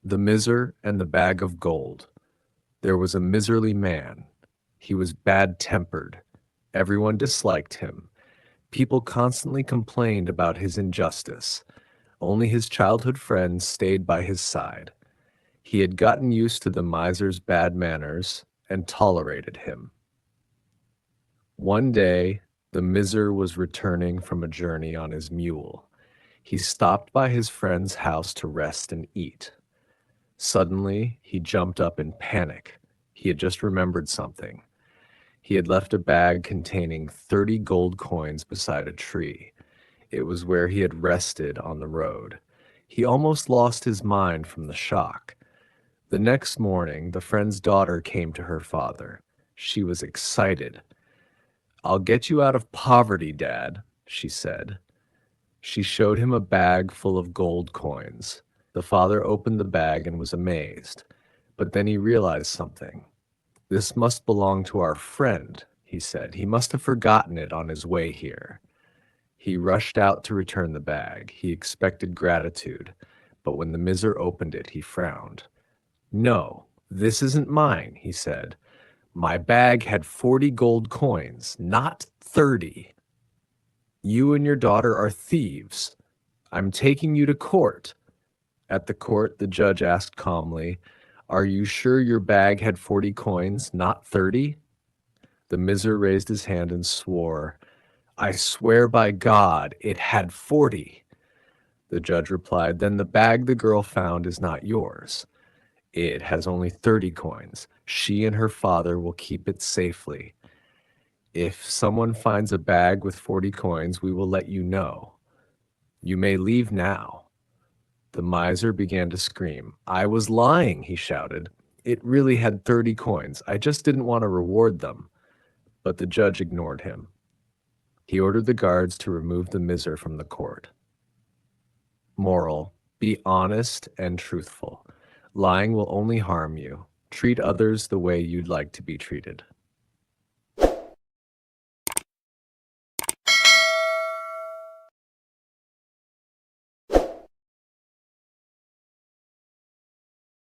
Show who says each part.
Speaker 1: The Miser and the Bag of Gold. There was a miserly man. He was bad-tempered. Everyone disliked him. People constantly complained about his injustice. Only his childhood friends stayed by his side. He had gotten used to the miser's bad manners and tolerated him. One day, the miser was returning from a journey on his mule. He stopped by his friend's house to rest and eat. Suddenly, he jumped up in panic. He had just remembered something. He had left a bag containing 30 gold coins beside a tree. It was where he had rested on the road. He almost lost his mind from the shock. The next morning, the friend's daughter came to her father. She was excited. "I'll get you out of poverty, Dad," she said. She showed him a bag full of gold coins. The father opened the bag and was amazed. But then he realized something. "This must belong to our friend," he said. "He must have forgotten it on his way here." He rushed out to return the bag. He expected gratitude, but when the miser opened it, he frowned. "No, this isn't mine," he said. "My bag had 40 gold coins, not 30. You and your daughter are thieves. I'm taking you to court." At the court, the judge asked calmly, "Are you sure your bag had 40 coins, not 30? The miser raised his hand and swore, "I swear by God, it had 40. The judge replied, "Then the bag the girl found is not yours. It has only 30 coins. She and her father will keep it safely. If someone finds a bag with 40 coins, we will let you know. You may leave now." The miser began to scream. "I was lying," he shouted. "It really had 30 coins. I just didn't want to reward them." But the judge ignored him. He ordered the guards to remove the miser from the court. Moral: be honest and truthful. Lying will only harm you. Treat others the way you'd like to be treated.